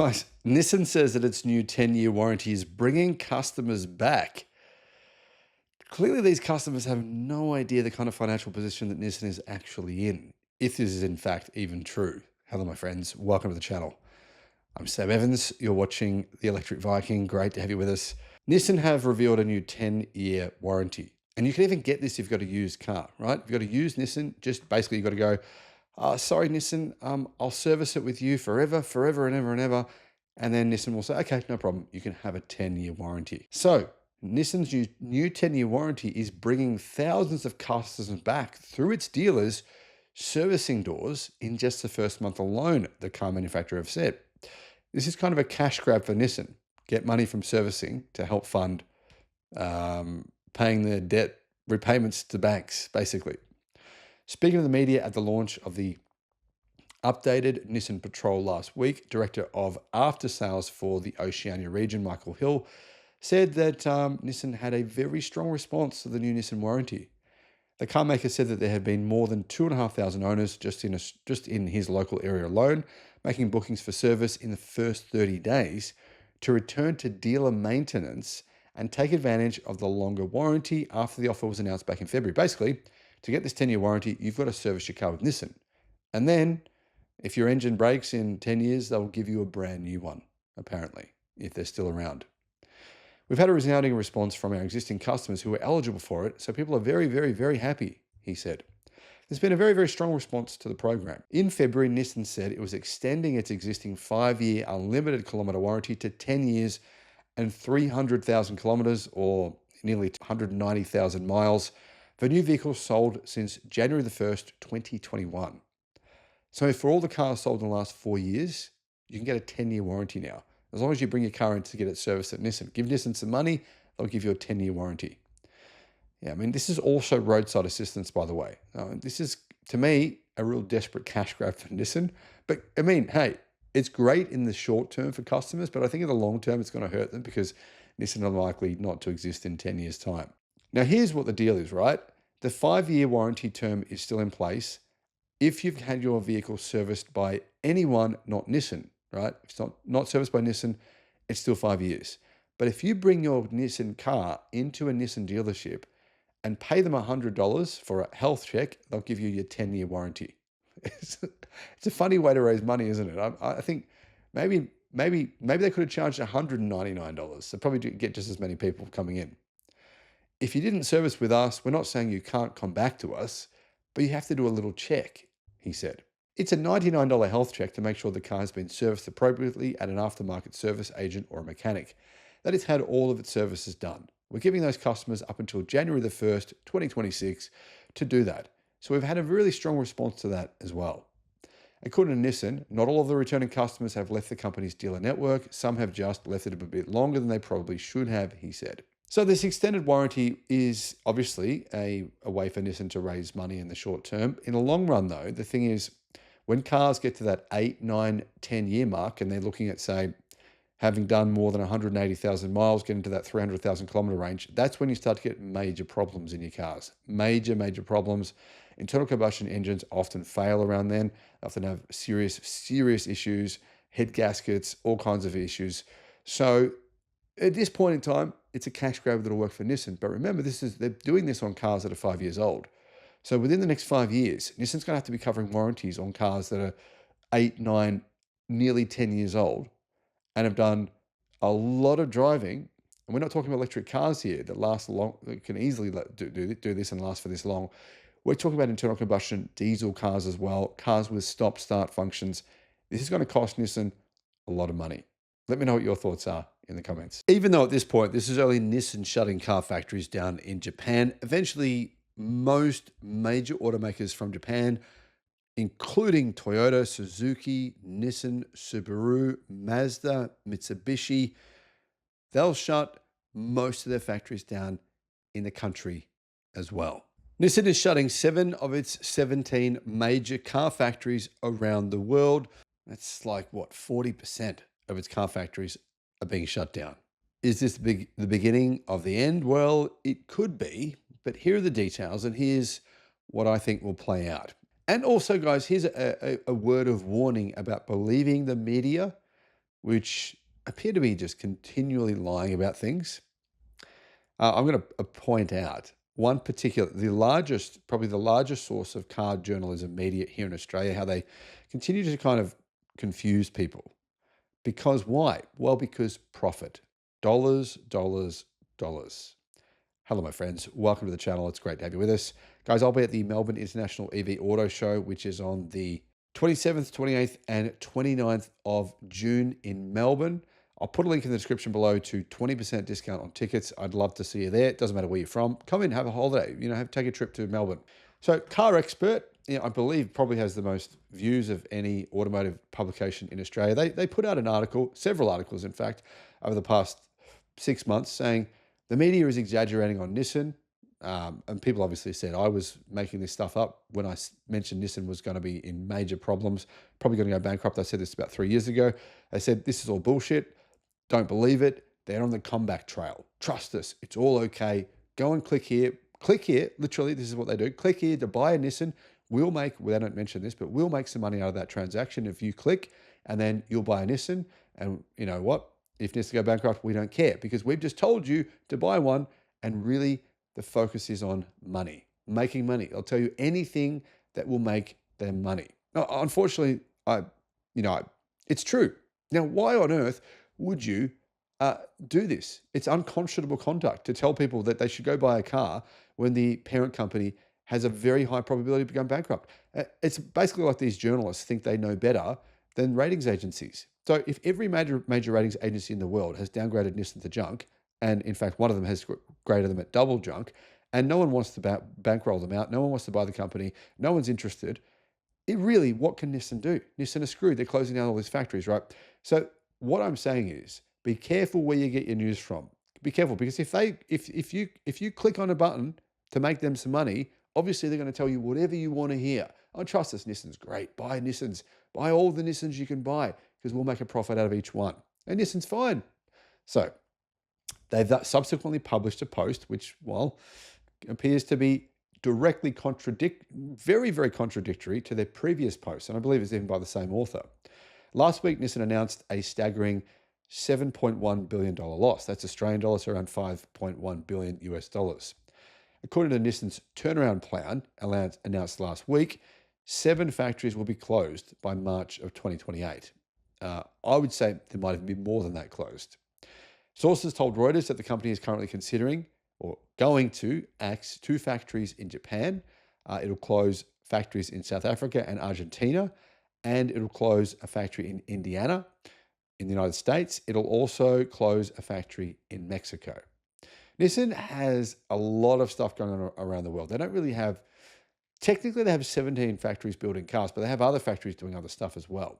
Guys, Nissan says that its new 10-year warranty is bringing customers back. Clearly, these customers have no idea the kind of financial position that Nissan is actually in, if this is in fact even true. Hello, my friends. Welcome to the channel. I'm Sam Evans. You're watching The Electric Viking. Great to have you with us. Nissan have revealed a new 10-year warranty. And you can even get this if you've got a used car, right? If you've got a used Nissan, just basically you've got to go, sorry, Nissan, I'll service it with you forever, forever and ever and ever. And then Nissan will say, okay, no problem. You can have a 10-year warranty. So Nissan's new 10-year warranty is bringing thousands of customers back through its dealers' servicing doors in just the first month alone, the car manufacturer have said. This is kind of a cash grab for Nissan. Get money from servicing to help fund paying their debt repayments to banks, basically. Speaking of the media at the launch of the updated Nissan Patrol last week, Director of After Sales for the Oceania region, Michael Hill, said that Nissan had a very strong response to the new Nissan warranty. The car maker said that there had been more than 2,500 owners just in his local area alone, making bookings for service in the first 30 days to return to dealer maintenance and take advantage of the longer warranty after the offer was announced back in February. Basically, to get this 10-year warranty, you've got to service your car with Nissan. And then, if your engine breaks in 10 years, they'll give you a brand new one, apparently, if they're still around. We've had a resounding response from our existing customers who are eligible for it, so people are very, very, very happy, he said. There's been a very, very strong response to the program. In February, Nissan said it was extending its existing 5-year unlimited kilometre warranty to 10 years and 300,000 kilometres, or nearly 190,000 miles, for new vehicles sold since January the 1st, 2021. So for all the cars sold in the last 4 years, you can get a 10-year warranty now. As long as you bring your car in to get it serviced at Nissan. Give Nissan some money, they'll give you a 10-year warranty. Yeah, I mean, this is also roadside assistance, by the way. This is, to me, a real desperate cash grab for Nissan. But, I mean, hey, it's great in the short term for customers, but I think in the long term, it's going to hurt them because Nissan are likely not to exist in 10 years' time. Now, here's what the deal is, right? The 5-year warranty term is still in place if you've had your vehicle serviced by anyone, not Nissan, right? If it's not serviced by Nissan, it's still 5 years. But if you bring your Nissan car into a Nissan dealership and pay them $100 for a health check, they'll give you your 10-year warranty. It's a funny way to raise money, isn't it? I think maybe they could have charged $199. They probably get just as many people coming in. If you didn't service with us, we're not saying you can't come back to us, but you have to do a little check, he said. It's a $99 health check to make sure the car has been serviced appropriately at an aftermarket service agent or a mechanic, that it's had all of its services done. We're giving those customers up until January the 1st, 2026 to do that. So we've had a really strong response to that as well. According to Nissan, not all of the returning customers have left the company's dealer network. Some have just left it a bit longer than they probably should have, he said. So this extended warranty is obviously a way for Nissan to raise money in the short term. In the long run, though, the thing is, when cars get to that 8, 9, 10-year mark and they're looking at, say, having done more than 180,000 miles, getting to that 300,000 kilometer range, that's when you start to get major problems in your cars. Major, major problems. Internal combustion engines often fail around then, often have serious issues, head gaskets, all kinds of issues. So at this point in time, it's a cash grab that'll work for Nissan. But remember, they're doing this on cars that are 5 years old. So within the next 5 years, Nissan's going to have to be covering warranties on cars that are 8, 9, nearly 10 years old and have done a lot of driving. And we're not talking about electric cars here that last long, that can easily do this and last for this long. We're talking about internal combustion diesel cars as well, cars with stop-start functions. This is going to cost Nissan a lot of money. Let me know what your thoughts are in the comments. Even though at this point, this is only Nissan shutting car factories down in Japan, eventually most major automakers from Japan, including Toyota, Suzuki, Nissan, Subaru, Mazda, Mitsubishi, they'll shut most of their factories down in the country as well. Nissan is shutting 7 of its 17 major car factories around the world. That's like, what, 40% of its car factories are being shut down. Is this the beginning of the end? Well, it could be, but here are the details, and here's what I think will play out. And also, guys, here's a word of warning about believing the media which appear to be just continually lying about things. I'm going to point out one particular, probably the largest source of car journalism media here in Australia, how they continue to kind of confuse people. Because why? Well, because profit. Dollars, dollars, dollars. Hello, my friends. Welcome to the channel. It's great to have you with us. Guys, I'll be at the Melbourne International EV Auto Show, which is on the 27th, 28th, and 29th of June in Melbourne. I'll put a link in the description below to 20% discount on tickets. I'd love to see you there. It doesn't matter where you're from. Come in, have a holiday, take a trip to Melbourne. So Car Expert, I believe probably has the most views of any automotive publication in Australia. They put out an article, several articles, in fact, over the past 6 months saying the media is exaggerating on Nissan. And people obviously said I was making this stuff up when I mentioned Nissan was going to be in major problems, probably going to go bankrupt. I said this about 3 years ago. They said, this is all bullshit. Don't believe it. They're on the comeback trail. Trust us. It's all okay. Go and click here. Click here. Literally, this is what they do. Click here to buy a Nissan. Well, they don't mention this, but we'll make some money out of that transaction if you click, and then you'll buy a Nissan. And you know what? If Nissan go bankrupt, we don't care because we've just told you to buy one. And really, the focus is on money, making money. I'll tell you anything that will make them money. Now, unfortunately, it's true. Now, why on earth would you do this? It's unconscionable conduct to tell people that they should go buy a car when the parent company has a very high probability to become bankrupt. It's basically like these journalists think they know better than ratings agencies. So if every major ratings agency in the world has downgraded Nissan to junk, and in fact one of them has graded them at double junk, and no one wants to bankroll them out, no one wants to buy the company, no one's interested, what can Nissan do? Nissan are screwed. They're closing down all these factories, right? So what I'm saying is, be careful where you get your news from. Be careful because if you click on a button to make them some money, obviously they're going to tell you whatever you want to hear. Oh, trust us, Nissan's great. Buy Nissans. Buy all the Nissans you can buy because we'll make a profit out of each one. And Nissan's fine. So they've subsequently published a post which, appears to be very, very contradictory to their previous posts. And I believe it's even by the same author. Last week, Nissan announced a staggering $7.1 billion loss. That's Australian dollars, around $5.1 billion US dollars. According to Nissan's turnaround plan announced last week, 7 factories will be closed by March of 2028. I would say there might have been more than that closed. Sources told Reuters that the company is currently considering or going to axe 2 factories in Japan. It'll close factories in South Africa and Argentina, and it'll close a factory in Indiana in the United States. It'll also close a factory in Mexico. Nissan has a lot of stuff going on around the world. They don't really have, technically they have 17 factories building cars, but they have other factories doing other stuff as well.